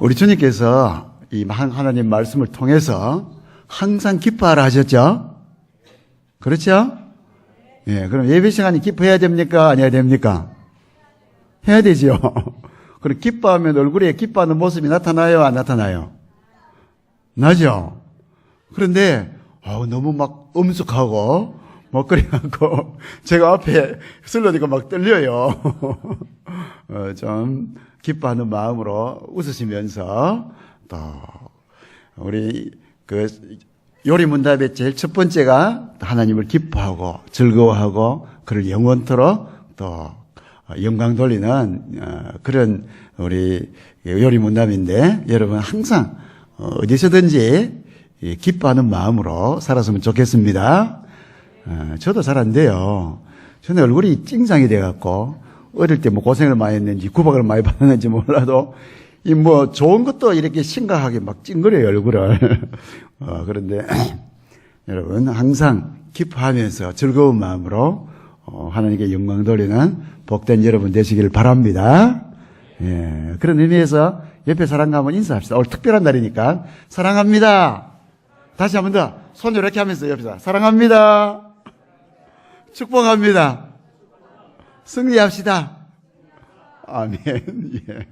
우리 주님께서 이 하나님 말씀을 통해서 항상 기뻐하라 하셨죠? 그렇죠? 예, 그럼 예배 시간이 기뻐해야 됩니까? 아니어야 됩니까? 해야 되지요. 그럼 기뻐하면 얼굴에 기뻐하는 모습이 나타나요? 안 나타나요? 나죠? 그런데, 너무 막 엄숙하고, 그래갖고, 제가 앞에 슬러니까 막 떨려요. 좀, 기뻐하는 마음으로 웃으시면서, 또, 우리, 요리 문답의 제일 첫 번째가 하나님을 기뻐하고, 즐거워하고, 그를 영원토록 또, 영광 돌리는, 그런 우리 요리 문답인데, 여러분 항상, 어디서든지 기뻐하는 마음으로 살았으면 좋겠습니다. 저도 잘 안 돼요. 저는 얼굴이 찡장이 돼갖고 어릴 때 뭐 고생을 많이 했는지 구박을 많이 받았는지 몰라도 이 뭐 좋은 것도 이렇게 심각하게 막 찡그려요 얼굴을. 그런데 여러분 항상 기뻐하면서 즐거운 마음으로 하나님께 영광 돌리는 복된 여러분 되시길 바랍니다. 예, 그런 의미에서 옆에 사람과 한번 인사합시다. 오늘 특별한 날이니까 사랑합니다. 다시 한번 더 손 이렇게 하면서 옆에서 사랑합니다. 축복합니다. 승리합시다. 아멘. 예.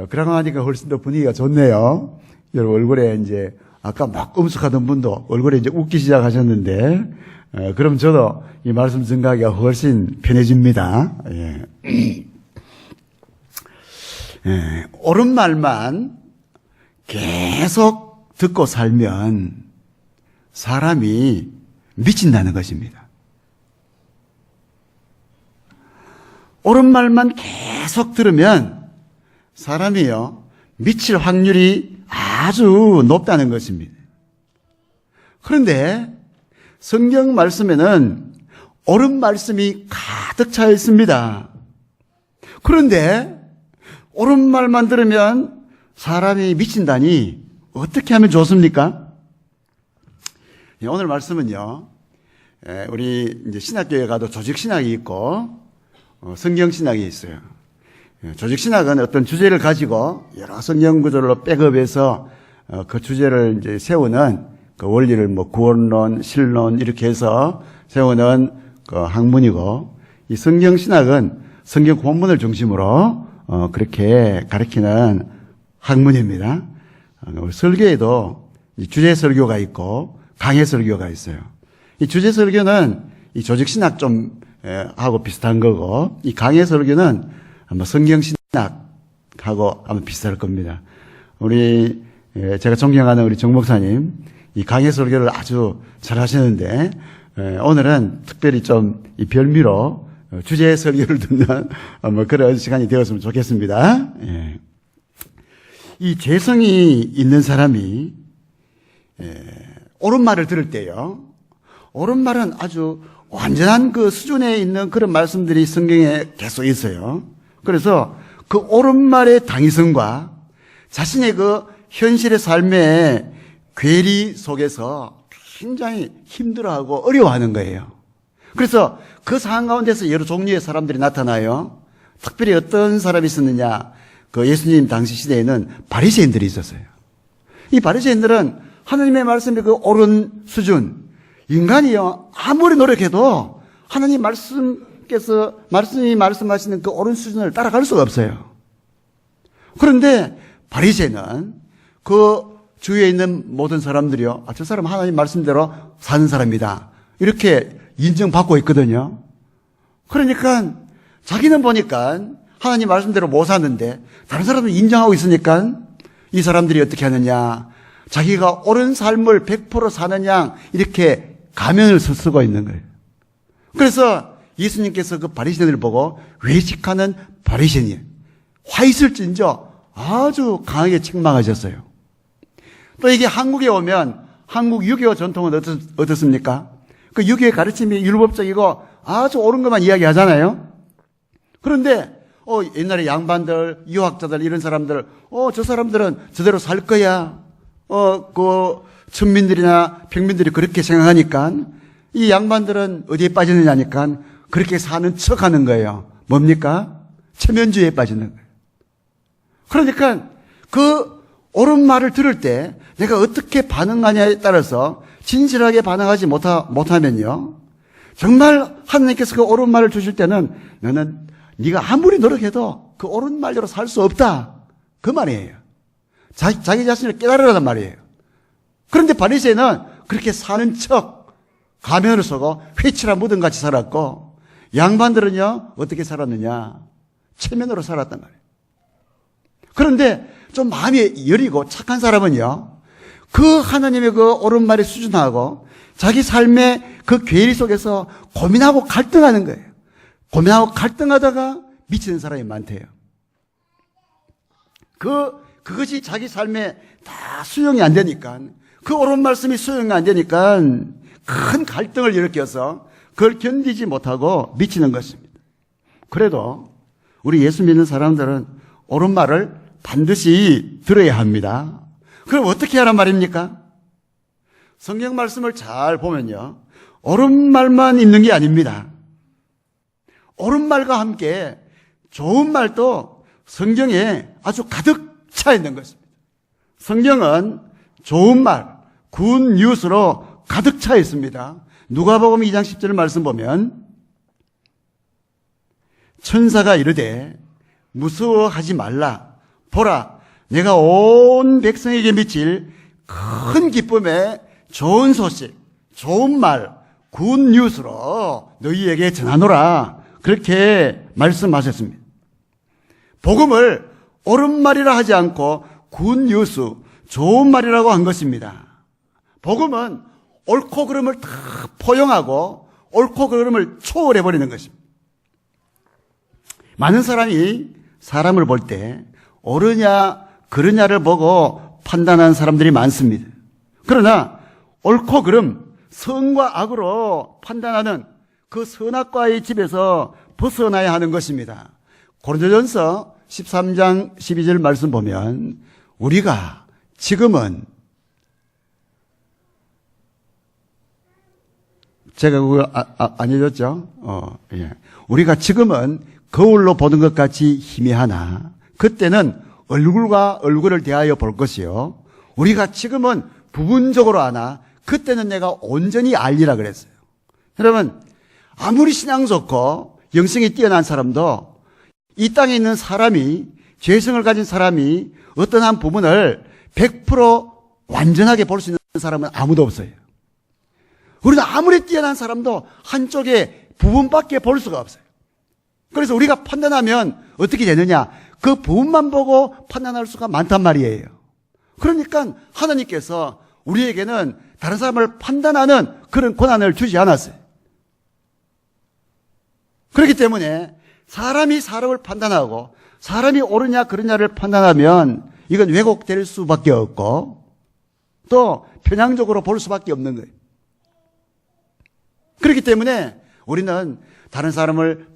그러고 하니까 훨씬 더 분위기가 좋네요. 여러분 얼굴에 이제 아까 막 엄숙하던 분도 얼굴에 이제 웃기 시작하셨는데, 그럼 저도 이 말씀 증가하기가 훨씬 편해집니다. 예. 예, 옳은 말만 계속 듣고 살면 사람이 미친다는 것입니다. 옳은 말만 계속 들으면 사람이요, 미칠 확률이 아주 높다는 것입니다. 그런데 성경 말씀에는 옳은 말씀이 가득 차 있습니다. 그런데 옳은 말만 들으면 사람이 미친다니 어떻게 하면 좋습니까? 오늘 말씀은요, 우리 이제 신학교에 가도 조직신학이 있고 성경신학이 있어요. 조직신학은 어떤 주제를 가지고 여러 성경 구절로 백업해서 그 주제를 이제 세우는 그 원리를 뭐 구원론, 신론 이렇게 해서 세우는 그 학문이고, 이 성경신학은 성경 본문을 중심으로 그렇게 가르치는 학문입니다. 설교에도 주제 설교가 있고 강해 설교가 있어요. 이 주제 설교는 이 조직신학 좀 하고 비슷한 거고, 이 강해 설교는 아마 성경신학하고 아마 비슷할 겁니다. 우리 제가 존경하는 우리 정 목사님, 이 강해 설교를 아주 잘 하시는데, 오늘은 특별히 좀 이 별미로 주제 설교를 듣는 뭐 그런 시간이 되었으면 좋겠습니다. 예. 이 재성이 있는 사람이 옳은 말을 들을 때요, 옳은 말은 아주 완전한 그 수준에 있는 그런 말씀들이 성경에 계속 있어요. 그래서 그 옳은 말의 당위성과 자신의 그 현실의 삶의 괴리 속에서 굉장히 힘들어하고 어려워하는 거예요. 그래서 그 상황 가운데서 여러 종류의 사람들이 나타나요. 특별히 어떤 사람이 있었느냐, 그 예수님 당시 시대에는 바리새인들이 있었어요. 이 바리새인들은 하나님의 말씀의 그 옳은 수준, 인간이요 아무리 노력해도 하나님 말씀이 말씀하시는 그 옳은 수준을 따라갈 수가 없어요. 그런데 바리새인은 그 주위에 있는 모든 사람들이요, 저 사람 하나님 말씀대로 사는 사람이다, 이렇게 인정받고 있거든요. 그러니까 자기는 보니까 하나님 말씀대로 못 사는데 다른 사람들 인정하고 있으니까 이 사람들이 어떻게 하느냐, 자기가 옳은 삶을 100% 사는 양 이렇게 가면을 쓰고 있는 거예요. 그래서 예수님께서 그 바리새인을 보고 외식하는 바리새인, 화 있을진저 아주 강하게 책망하셨어요. 또 이게 한국에 오면 한국 유교 전통은 어떻습니까? 그 유교의 가르침이 율법적이고 아주 옳은 것만 이야기하잖아요. 그런데 옛날에 양반들, 유학자들 이런 사람들, 저 사람들은 저대로 살 거야. 그 천민들이나 평민들이 그렇게 생각하니까 이 양반들은 어디에 빠지느냐니까 그렇게 사는 척하는 거예요. 뭡니까? 체면주의에 빠지는 거예요. 그러니까 그 옳은 말을 들을 때 내가 어떻게 반응하냐에 따라서 진실하게 반응하지 못하면요, 정말 하나님께서 그 옳은 말을 주실 때는 너는 네가 아무리 노력해도 그 옳은 말대로 살 수 없다, 그 말이에요. 자기 자신을 깨달으라는 말이에요. 그런데 바리새인은 그렇게 사는 척 가면을 쓰고 회칠한 무덤같이 살았고, 양반들은요 어떻게 살았느냐, 체면으로 살았단 말이에요. 그런데 좀 마음이 여리고 착한 사람은요, 그 하나님의 그 옳은 말에 수준하고 자기 삶의 그 괴리 속에서 고민하고 갈등하는 거예요. 고민하고 갈등하다가 미치는 사람이 많대요. 그것이 자기 삶에 다 수용이 안 되니까, 그 옳은 말씀이 수용이 안 되니까 큰 갈등을 일으켜서 그걸 견디지 못하고 미치는 것입니다. 그래도 우리 예수 믿는 사람들은 옳은 말을 반드시 들어야 합니다. 그럼 어떻게 하란 말입니까? 성경 말씀을 잘 보면요, 옳은 말만 있는 게 아닙니다. 옳은 말과 함께 좋은 말도 성경에 아주 가득 차 있는 것입니다. 성경은 좋은 말, 굿 뉴스로 가득 차 있습니다. 누가복음 2장 10절 말씀 보면, 천사가 이르되 무서워하지 말라. 보라, 내가 온 백성에게 미칠 큰 기쁨의 좋은 소식, 좋은 말, 굿 뉴스로 너희에게 전하노라. 그렇게 말씀하셨습니다. 복음을 옳은 말이라 하지 않고 굿 뉴스, 좋은 말이라고 한 것입니다. 복음은 옳고 그름을 다 포용하고 옳고 그름을 초월해버리는 것입니다. 많은 사람이 사람을 볼 때 옳으냐 그르냐를 보고 판단하는 사람들이 많습니다. 그러나 옳고 그름, 선과 악으로 판단하는 그 선악과의 집에서 벗어나야 하는 것입니다. 고린도전서 13장 12절 말씀 보면, 우리가 지금은, 제가 그거 안 해줬죠? 예. 우리가 지금은 거울로 보는 것 같이 희미하나 그때는 얼굴과 얼굴을 대하여 볼 것이요, 우리가 지금은 부분적으로 아나 그때는 내가 온전히 알리라 그랬어요. 여러분, 아무리 신앙 좋고 영성이 뛰어난 사람도 이 땅에 있는 사람이, 죄성을 가진 사람이 어떤 한 부분을 100% 완전하게 볼 수 있는 사람은 아무도 없어요. 우리는 아무리 뛰어난 사람도 한쪽의 부분밖에 볼 수가 없어요. 그래서 우리가 판단하면 어떻게 되느냐, 그 부분만 보고 판단할 수가 많단 말이에요. 그러니까 하나님께서 우리에게는 다른 사람을 판단하는 그런 권한을 주지 않았어요. 그렇기 때문에 사람이 사람을 판단하고 사람이 옳으냐 그르냐를 판단하면 이건 왜곡될 수밖에 없고 또 편향적으로 볼 수밖에 없는 거예요. 그렇기 때문에 우리는 다른 사람을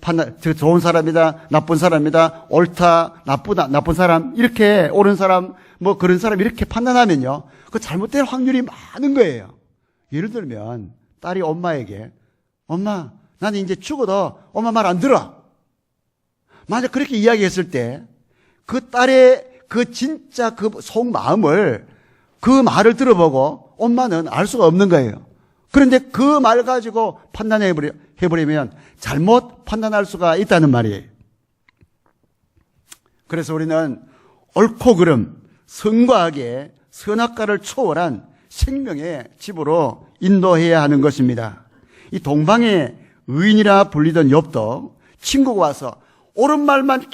좋은 사람이다, 나쁜 사람이다, 옳다, 나쁘다, 나쁜 사람, 이렇게 옳은 사람, 뭐 그런 사람 이렇게 판단하면요, 그 잘못될 확률이 많은 거예요. 예를 들면 딸이 엄마에게, 엄마, 나는 이제 죽어도 엄마 말 안 들어. 만약 그렇게 이야기했을 때 그 딸의 그 진짜 그 속마음을, 그 말을 들어보고 엄마는 알 수가 없는 거예요. 그런데 그 말 가지고 판단해버리면 잘못 판단할 수가 있다는 말이에요. 그래서 우리는 옳고 그름, 선과 악의 선악과를 초월한 생명의 집으로 인도해야 하는 것입니다. 이 동방의 의인이라 불리던 욥도 친구가 와서 옳은 말만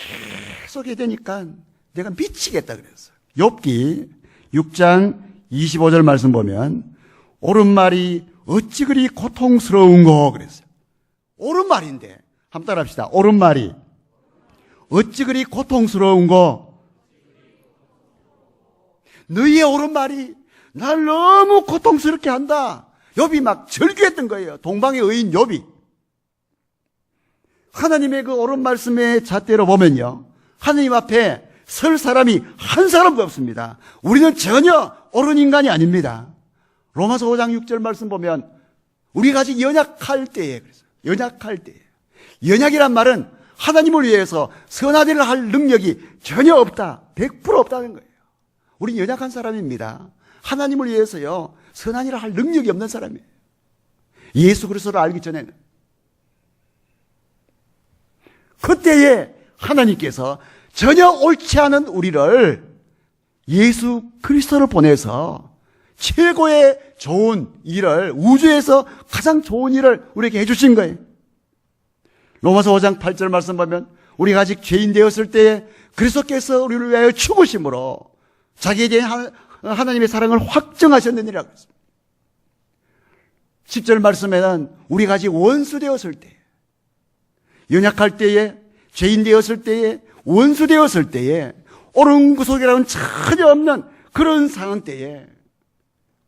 계속 해야 되니까 내가 미치겠다 그랬어요. 욥기 6장 25절 말씀 보면, 옳은 말이 어찌 그리 고통스러운고 그랬어요. 옳은 말인데, 한번 따라합시다. 옳은 말이 어찌 그리 고통스러운고. 너희의 옳은 말이 날 너무 고통스럽게 한다. 욥이 막 절규했던 거예요. 동방의 의인 욥이. 하나님의 그 옳은 말씀의 잣대로 보면요, 하나님 앞에 설 사람이 한 사람도 없습니다. 우리는 전혀 옳은 인간이 아닙니다. 로마서 5장 6절 말씀 보면 우리가 아직 연약할 때에, 그래서 연약할 때에, 연약이란 말은 하나님을 위해서 선한 일을 할 능력이 전혀 없다. 100% 없다는 거예요. 우린 연약한 사람입니다. 하나님을 위해서요, 선한 일을 할 능력이 없는 사람이에요. 예수 그리스도를 알기 전에는. 그때에 하나님께서 전혀 옳지 않은 우리를 예수 그리스도를 보내서 최고의 좋은 일을, 우주에서 가장 좋은 일을 우리에게 해주신 거예요. 로마서 5장 8절 말씀 보면 우리가 아직 죄인 되었을 때에 그리스도께서 우리를 위하여 죽으심으로 자기에 대한 하나님의 사랑을 확정하셨느니라 그랬습니다. 10절 말씀에는 우리가 아직 원수 되었을 때, 연약할 때에, 죄인 되었을 때에, 원수 되었을 때에, 옳은 구속이라는 전혀 없는 그런 상황 때에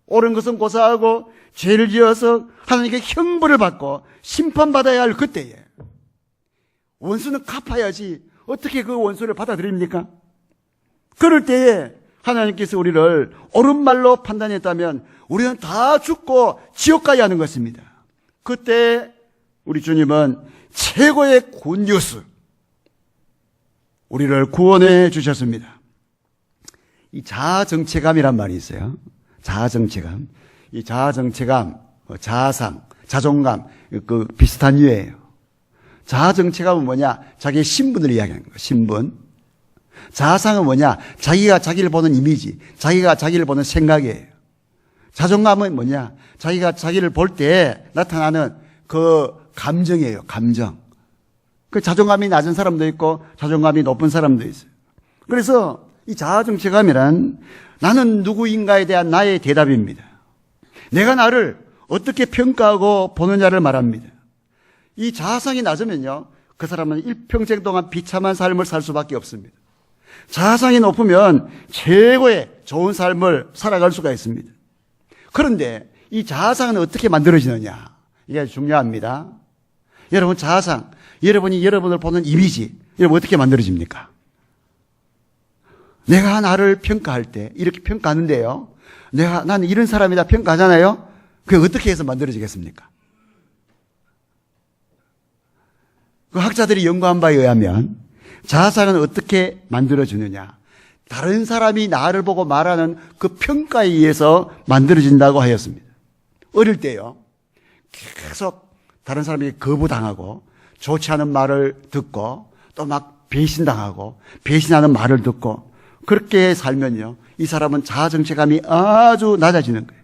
옳은 것은 고사하고 죄를 지어서 하나님께 형벌을 받고 심판받아야 할 그때에 원수는 갚아야지 어떻게 그 원수를 받아들입니까? 그럴 때에 하나님께서 우리를 옳은 말로 판단했다면 우리는 다 죽고 지옥 가야 하는 것입니다. 그때 우리 주님은 최고의 굿뉴스, 우리를 구원해 주셨습니다. 이 자아정체감이란 말이 있어요. 자아정체감. 이 자아정체감, 자아상, 자존감, 그 비슷한 유예예요. 자아정체감은 뭐냐? 자기의 신분을 이야기하는 거예요. 신분. 자아상은 뭐냐? 자기가 자기를 보는 이미지, 자기가 자기를 보는 생각이에요. 자존감은 뭐냐? 자기가 자기를 볼 때 나타나는 그 감정이에요. 감정. 그 자존감이 낮은 사람도 있고 자존감이 높은 사람도 있어요. 그래서 이 자아정체감이란 나는 누구인가에 대한 나의 대답입니다. 내가 나를 어떻게 평가하고 보느냐를 말합니다. 이 자아상이 낮으면요, 그 사람은 일평생 동안 비참한 삶을 살 수밖에 없습니다. 자아상이 높으면 최고의 좋은 삶을 살아갈 수가 있습니다. 그런데 이 자아상은 어떻게 만들어지느냐, 이게 아주 중요합니다. 여러분, 자아상, 여러분이 여러분을 보는 이미지, 여러분 어떻게 만들어집니까? 내가 나를 평가할 때 이렇게 평가하는데요, 나는 이런 사람이다 평가하잖아요. 그게 어떻게 해서 만들어지겠습니까? 그 학자들이 연구한 바에 의하면 자아상은 어떻게 만들어지느냐, 다른 사람이 나를 보고 말하는 그 평가에 의해서 만들어진다고 하였습니다. 어릴 때요, 계속 다른 사람에게 거부당하고 좋지 않은 말을 듣고 또 막 배신당하고 배신하는 말을 듣고 그렇게 살면요, 이 사람은 자아정체감이 아주 낮아지는 거예요.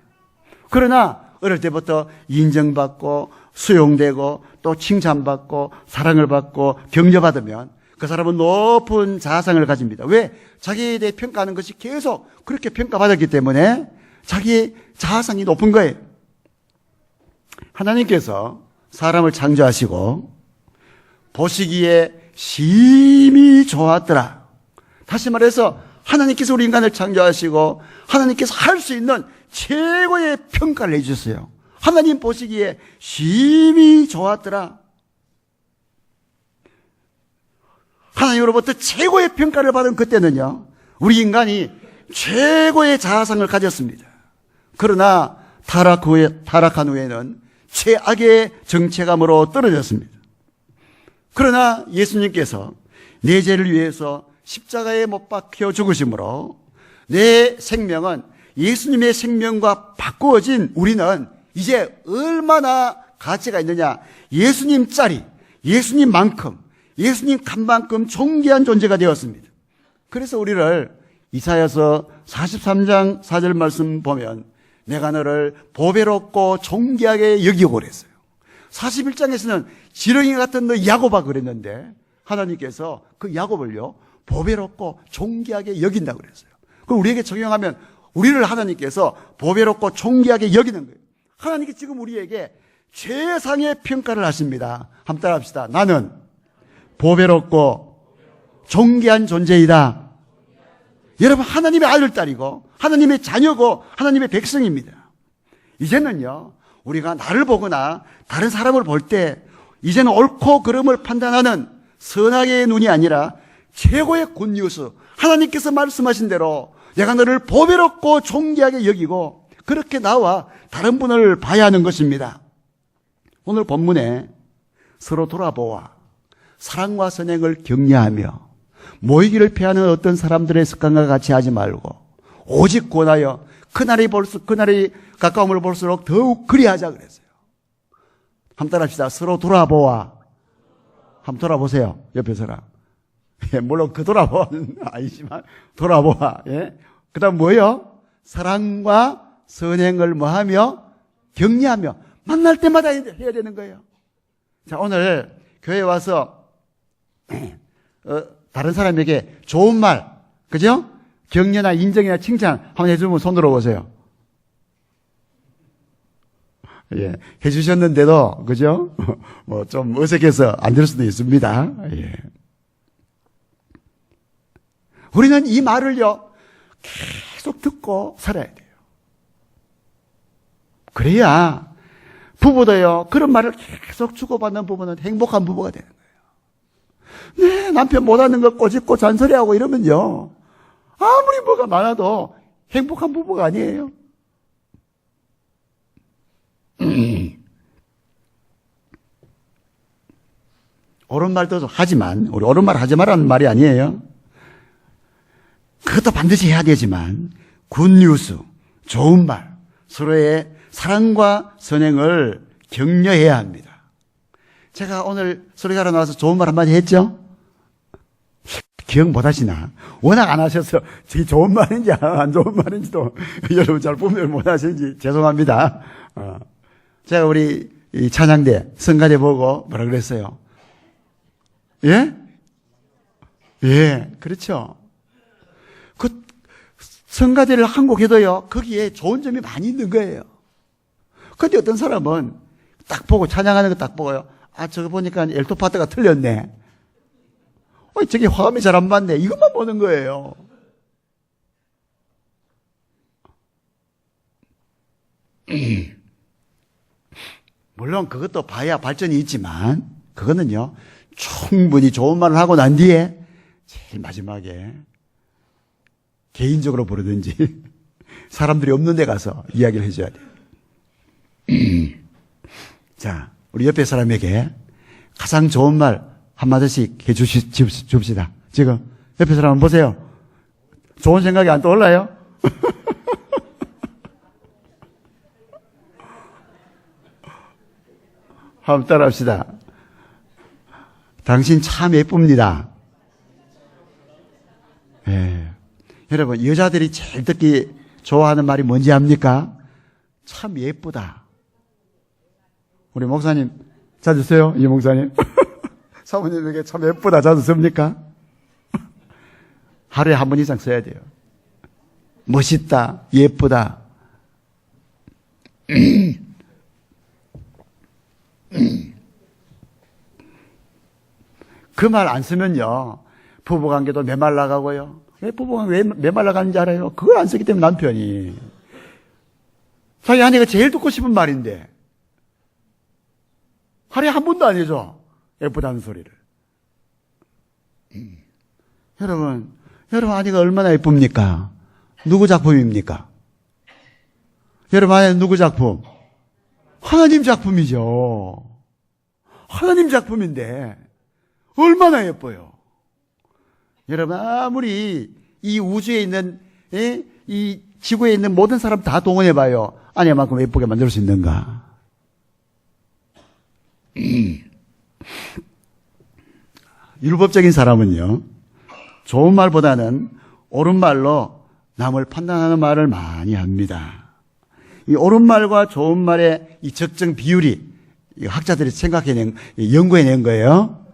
그러나 어릴 때부터 인정받고 수용되고 또 칭찬받고 사랑을 받고 격려받으면 그 사람은 높은 자아상을 가집니다. 왜? 자기에 대해 평가하는 것이 계속 그렇게 평가받았기 때문에 자기의 자아상이 높은 거예요. 하나님께서 사람을 창조하시고 보시기에 심히 좋았더라. 다시 말해서 하나님께서 우리 인간을 창조하시고 하나님께서 할 수 있는 최고의 평가를 해주셨어요. 하나님 보시기에 심히 좋았더라. 하나님으로부터 최고의 평가를 받은 그때는요, 우리 인간이 최고의 자아상을 가졌습니다. 그러나 타락한 후에는 최악의 정체감으로 떨어졌습니다. 그러나 예수님께서 내 죄를 위해서 십자가에 못 박혀 죽으심으로 내 생명은 예수님의 생명과 바꾸어진 우리는 이제 얼마나 가치가 있느냐, 예수님짜리, 예수님만큼, 예수님 칸만큼 존귀한 존재가 되었습니다. 그래서 우리를 이사야서 43장 4절 말씀 보면 내가 너를 보배롭고 존귀하게 여기고 그랬어요. 41장에서는 지렁이 같은 너 야곱아 그랬는데 하나님께서 그 야곱을요, 보배롭고 존귀하게 여긴다고 그랬어요. 그럼 우리에게 적용하면 우리를 하나님께서 보배롭고 존귀하게 여기는 거예요. 하나님께 지금 우리에게 최상의 평가를 하십니다. 한번 따라합시다. 나는 보배롭고 존귀한 존재이다. 여러분, 하나님의 아들, 딸이고 하나님의 자녀고 하나님의 백성입니다. 이제는요, 우리가 나를 보거나 다른 사람을 볼 때 이제는 옳고 그름을 판단하는 선악의 눈이 아니라 최고의 굿뉴스, 하나님께서 말씀하신 대로 내가 너를 보배롭고 존귀하게 여기고 그렇게 나와 다른 분을 봐야 하는 것입니다. 오늘 본문에 서로 돌아보아 사랑과 선행을 격려하며 모이기를 피하는 어떤 사람들의 습관과 같이 하지 말고 오직 권하여 그날이 가까움을 볼수록 더욱 그리하자 그랬어요. 한번 따라합시다. 서로 돌아보아. 한번 돌아보세요. 옆에 사람. 예, 물론 그 돌아보아는 아니지만 돌아보아. 예. 그 다음 뭐예요? 사랑과 선행을 뭐하며 격려하며 만날 때마다 해야 되는 거예요. 자, 오늘 교회 와서 다른 사람에게 좋은 말, 그죠? 격려나 인정이나 칭찬 한번 해주면 손 들어보세요. 예, 해주셨는데도, 그죠? 뭐 좀 어색해서 안 될 수도 있습니다. 예. 우리는 이 말을요, 계속 듣고 살아야 돼요. 그래야 부부도요, 그런 말을 계속 주고받는 부부는 행복한 부부가 되는 거예요. 네, 남편 못하는 거 꼬집고 잔소리하고 이러면요, 아무리 뭐가 많아도 행복한 부부가 아니에요. 옳은 말도 하지만, 우리 옳은 말 하지 말라는 말이 아니에요. 그것도 반드시 해야 되지만, 굿뉴스, 좋은 말, 서로의 사랑과 선행을 격려해야 합니다. 제가 오늘 소리가러 나와서 좋은 말 한마디 했죠? 기억 못 하시나? 워낙 안 하셔서 제 좋은 말인지 안 좋은 말인지도 여러분 잘 분별 못 하시는지 죄송합니다. 제가 우리 이 찬양대, 성가대 보고 뭐라 그랬어요? 예? 예, 그렇죠. 그 성가대를 한 곡 해도요, 거기에 좋은 점이 많이 있는 거예요. 근데 어떤 사람은 딱 보고, 찬양하는 거 딱 보고요, 아, 저거 보니까 엘토 파트가 틀렸네. 저게 화음이 잘 안 맞네. 이것만 보는 거예요. 물론 그것도 봐야 발전이 있지만, 그거는요, 충분히 좋은 말을 하고 난 뒤에 제일 마지막에 개인적으로 부르든지 사람들이 없는 데 가서 이야기를 해줘야 돼요. 자, 우리 옆에 사람에게 가장 좋은 말 한마디씩 해줍시다. 지금 옆에 사람 한번 보세요. 좋은 생각이 안 떠올라요? 한번 따라합시다. 당신 참 예쁩니다. 예. 여러분, 여자들이 제일 듣기 좋아하는 말이 뭔지 압니까? 참 예쁘다. 우리 목사님 자주 써요? 이 목사님? 사모님에게 참 예쁘다 자주 씁니까? 하루에 한 번 이상 써야 돼요. 멋있다, 예쁘다. 그 말 안 쓰면요, 부부관계도 메말라가고요. 왜 부부관계 왜 메말라가는지 알아요? 그걸 안 쓰기 때문에 남편이. 자기 아내가 제일 듣고 싶은 말인데 하루에 한 번도 안 해줘. 예쁘다는 소리를. 여러분 아내가 얼마나 예쁩니까? 누구 작품입니까? 여러분 아내는 누구 작품? 하나님 작품이죠. 하나님 작품인데 얼마나 예뻐요. 여러분 아무리 이 우주에 있는 이 지구에 있는 모든 사람 다 동원해봐요. 아내만큼 예쁘게 만들 수 있는가? 율법적인 사람은요, 좋은 말보다는 옳은 말로 남을 판단하는 말을 많이 합니다. 이 옳은 말과 좋은 말의 이 적정 비율이 학자들이 연구해낸 거예요.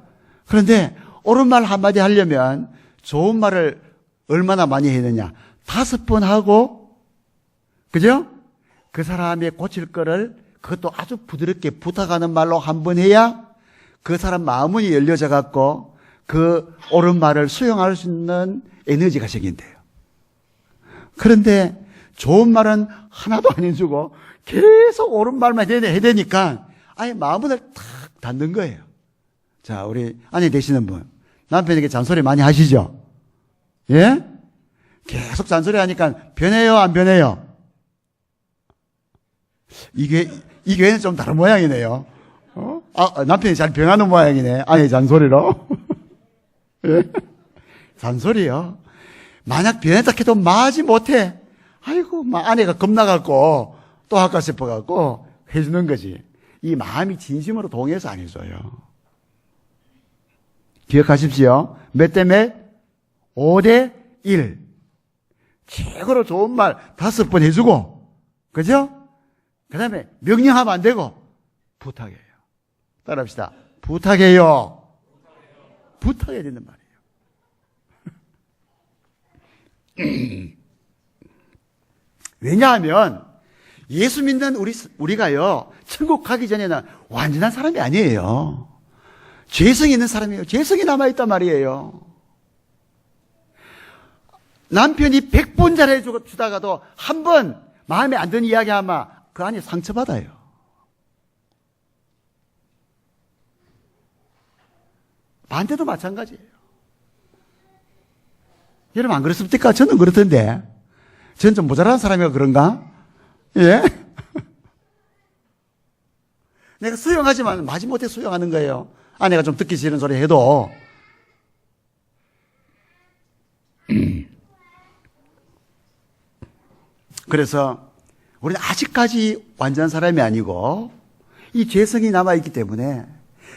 그런데 옳은 말 한마디 하려면 좋은 말을 얼마나 많이 했느냐? 5번 하고, 그죠? 그 사람이 고칠 거를 그것도 아주 부드럽게 부탁하는 말로 한 번 해야 그 사람 마음이 열려져 갖고 그 옳은 말을 수용할 수 있는 에너지가 생긴대요. 그런데 좋은 말은 하나도 안 해주고 계속 옳은 말만 해야 되니까 아예 마음을 탁 닫는 거예요. 자, 우리 아내 되시는 분, 남편에게 잔소리 많이 하시죠? 예? 계속 잔소리 하니까 변해요, 안 변해요? 이 교회는 좀 다른 모양이네요. 남편이 잘 병하는 모양이네. 아내 잔소리로. 예? 잔소리요. 만약 변했다 해도 마지 못해. 아이고, 막 아내가 겁나갖고 또 할까 싶어갖고 해주는 거지. 이 마음이 진심으로 동해서 안 해줘요. 기억하십시오. 몇 대 몇? 5대 1. 최고로 좋은 말 5번 해주고, 그죠? 그 다음에 명령하면 안 되고, 부탁해요. 따라합시다. 부탁해요. 부탁해야 된단 말이에요. 왜냐하면 예수 믿는 우리가요, 천국 가기 전에는 완전한 사람이 아니에요. 죄성이 있는 사람이에요. 죄성이 남아있단 말이에요. 남편이 100번 잘해주다가도 한 번 마음에 안 드는 이야기 하면 그 안에 상처받아요. 반대도 마찬가지예요. 여러분 안 그렇습니까? 저는 그렇던데. 저는 좀 모자란 사람이가 그런가? 예? 내가 수용하지만 마지못해 수용하는 거예요. 아내가 좀 듣기 싫은 소리 해도. 그래서 우리는 아직까지 완전한 사람이 아니고 이 죄성이 남아있기 때문에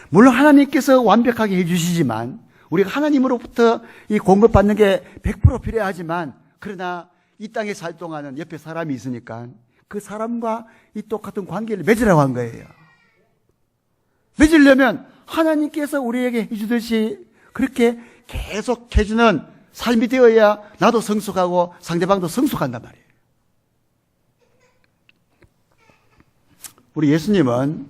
물론 하나님께서 완벽하게 해주시지만 우리가 하나님으로부터 이 공급받는 게 100% 필요하지만 그러나 이 땅에 살 동안은 옆에 사람이 있으니까 그 사람과 이 똑같은 관계를 맺으라고 한 거예요. 맺으려면 하나님께서 우리에게 해주듯이 그렇게 계속 해주는 삶이 되어야 나도 성숙하고 상대방도 성숙한단 말이에요. 우리 예수님은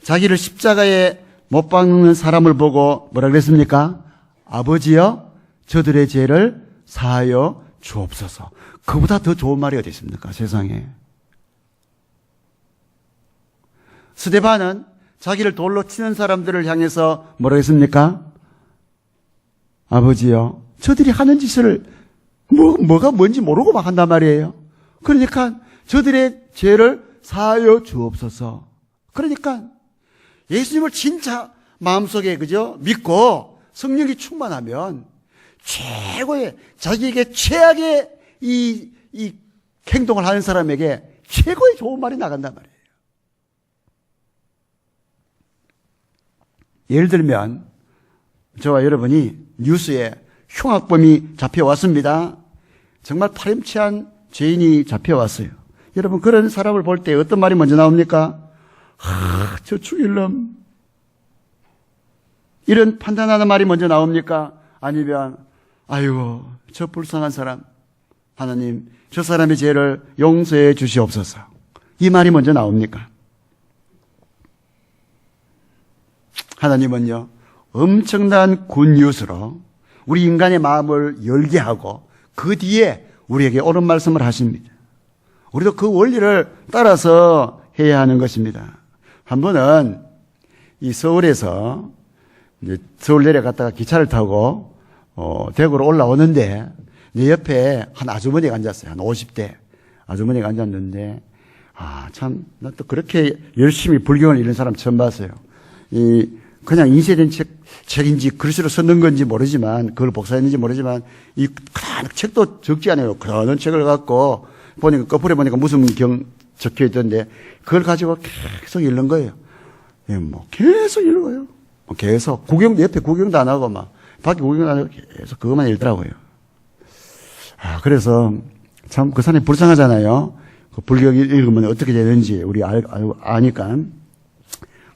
자기를 십자가에 못 박는 사람을 보고 뭐라 그랬습니까? 아버지여 저들의 죄를 사하여 주옵소서. 그보다 더 좋은 말이 어디 있습니까? 세상에. 스데반은 자기를 돌로 치는 사람들을 향해서 뭐라 했습니까? 아버지여 저들이 하는 짓을 뭐가 뭔지 모르고 막 한단 말이에요. 그러니까 저들의 죄를 사하여 주옵소서. 그러니까 예수님을 진짜 마음속에 그죠? 믿고 성령이 충만하면 최고의 자기에게 최악의 이 행동을 하는 사람에게 최고의 좋은 말이 나간단 말이에요. 예를 들면 저와 여러분이 뉴스에 흉악범이 잡혀왔습니다. 정말 파렴치한 죄인이 잡혀왔어요. 여러분 그런 사람을 볼 때 어떤 말이 먼저 나옵니까? 저 죽일 놈. 이런 판단하는 말이 먼저 나옵니까? 아니면 아이고 저 불쌍한 사람 하나님 저 사람의 죄를 용서해 주시옵소서. 이 말이 먼저 나옵니까? 하나님은요 엄청난 굿뉴스로 우리 인간의 마음을 열게 하고 그 뒤에 우리에게 옳은 말씀을 하십니다. 우리도 그 원리를 따라서 해야 하는 것입니다. 한 번은 이 서울에서 이제 서울 내려갔다가 기차를 타고 대구로 올라오는데 내 옆에 한 아주머니가 앉았어요. 한 50대 아주머니가 앉았는데 참 나 또 그렇게 열심히 불경을 읽는 사람 처음 봤어요. 그냥 인쇄된 책인지 글씨로 썼는 건지 모르지만 그걸 복사했는지 모르지만 이 책도 적지 않아요. 그런 책을 갖고 보니까 거꾸로 보니까 무슨 경 적혀 있던데 그걸 가지고 계속 읽는 거예요. 계속 읽어요. 계속 옆에 구경도 안 하고 막 밖에 구경도 안 하고 계속 그것만 읽더라고요. 그래서 참 그 사람이 불쌍하잖아요. 그 불경 읽으면 어떻게 되는지 우리 아니까.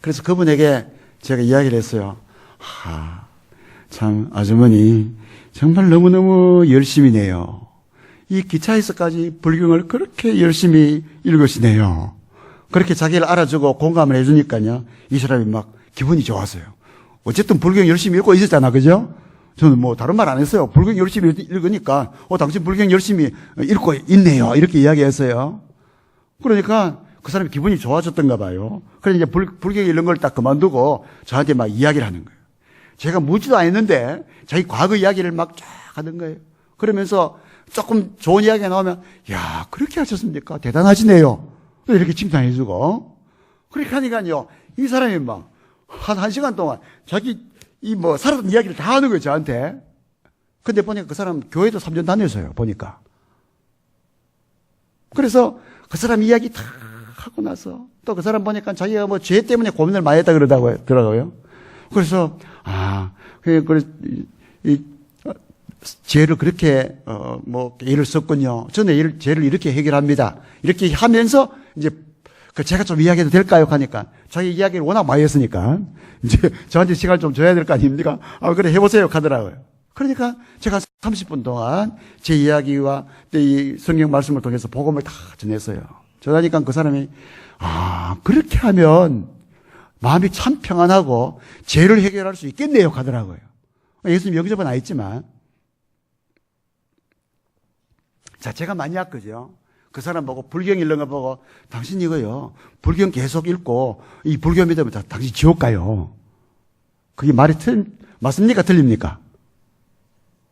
그래서 그분에게 제가 이야기를 했어요. 참 아주머니 정말 너무너무 열심히네요. 이 기차에서까지 불경을 그렇게 열심히 읽으시네요. 그렇게 자기를 알아주고 공감을 해주니까요. 이 사람이 막 기분이 좋았어요. 어쨌든 불경 열심히 읽고 있었잖아. 그죠? 저는 뭐 다른 말 안 했어요. 불경 열심히 읽으니까 당신 불경 열심히 읽고 있네요. 이렇게 이야기했어요. 그러니까 그 사람이 기분이 좋아졌던가 봐요. 그래서 이제 불경 읽는 걸 딱 그만두고 저한테 막 이야기를 하는 거예요. 제가 묻지도 않았는데 자기 과거 이야기를 막 쫙 하는 거예요. 그러면서 조금 좋은 이야기가 나오면 야 그렇게 하셨습니까? 대단하시네요. 이렇게 칭찬해주고 그렇게 하니까요 이 사람이 막 한 시간 동안 자기 살았던 이야기를 다 하는 거예요, 저한테. 근데 보니까 그 사람 교회도 3년 다녔어요, 보니까. 그래서 그 사람 이야기 다 하고 나서 또 그 사람 보니까 자기가 죄 때문에 고민을 많이 했다 그러더라고요. 그래서, 죄를 그렇게, 예를 썼군요. 저는 죄를 이렇게 해결합니다. 이렇게 하면서 이제 제가 좀 이야기해도 될까요? 하니까 자기 이야기를 워낙 많이 했으니까 이제 저한테 시간을 좀 줘야 될 거 아닙니까? 그래 해보세요 하더라고요. 그러니까 제가 30분 동안 제 이야기와 이 성경 말씀을 통해서 복음을 다 전했어요. 전하니까 그 사람이 그렇게 하면 마음이 참 평안하고 죄를 해결할 수 있겠네요 하더라고요. 예수님 영접은 안 했지만 자, 제가 만약 그죠? 그 사람 보고 불경 읽는 거 보고 당신 이거요. 불경 계속 읽고 이 불교 믿으면 당신 지옥 가요. 그게 말이 맞습니까? 틀립니까?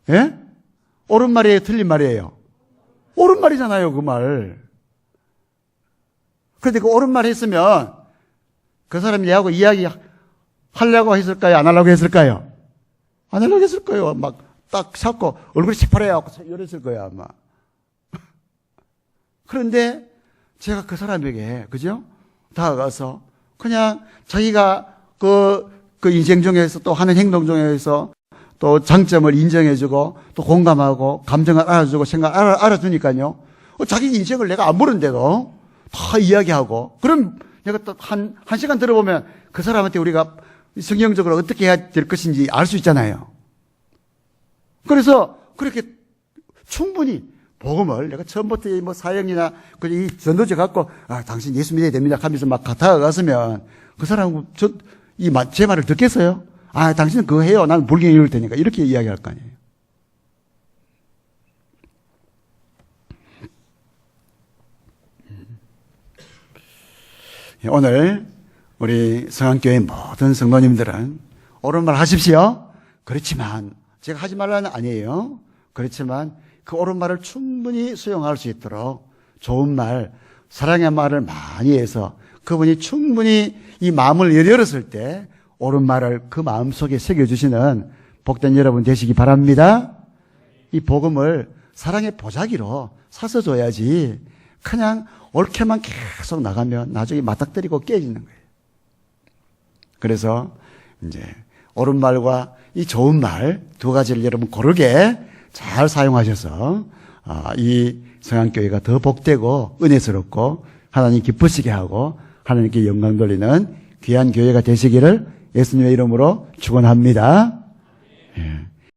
예? 옳은 말이에요? 틀린 말이에요? 옳은 말이잖아요, 그 말. 그런데 그 옳은 말 했으면 그 사람이 내하고 이야기 하려고 했을까요? 안 하려고 했을까요? 안 하려고 했을 거예요. 막 딱 잡고 얼굴이 새파래갖고 이랬을 거예요, 아마. 그런데 제가 그 사람에게, 그죠? 다가가서 그냥 자기가 그 인생 중에서 또 하는 행동 중에서 또 장점을 인정해주고 또 공감하고 감정을 알아주고 생각 알아주니까요. 자기 인생을 내가 안 모르는데도 다 이야기하고 그럼 내가 또 한 시간 들어보면 그 사람한테 우리가 성경적으로 어떻게 해야 될 것인지 알 수 있잖아요. 그래서 그렇게 충분히 복음을 내가 처음부터 사형이나 이 전도지 갖고 당신 예수 믿어야 됩니다 하면서 막 다가갔으면 그 사람은 제 말을 듣겠어요? 당신은 그거 해요. 나는 불경 읽을 테니까 이렇게 이야기할 거 아니에요. 오늘 우리 성안교회 모든 성도님들은 옳은 말 하십시오. 그렇지만 제가 하지 말라는 아니에요. 그렇지만 그 옳은 말을 충분히 수용할 수 있도록 좋은 말, 사랑의 말을 많이 해서 그분이 충분히 이 마음을 열었을 때 옳은 말을 그 마음속에 새겨주시는 복된 여러분 되시기 바랍니다. 이 복음을 사랑의 보자기로 사서 줘야지 그냥 옳게만 계속 나가면 나중에 맞닥뜨리고 깨지는 거예요. 그래서 이제 옳은 말과 이 좋은 말 두 가지를 여러분 고르게 잘 사용하셔서 이 성안교회가 더 복되고 은혜스럽고 하나님 기쁘시게 하고 하나님께 영광 돌리는 귀한 교회가 되시기를 예수님의 이름으로 축원합니다. 예.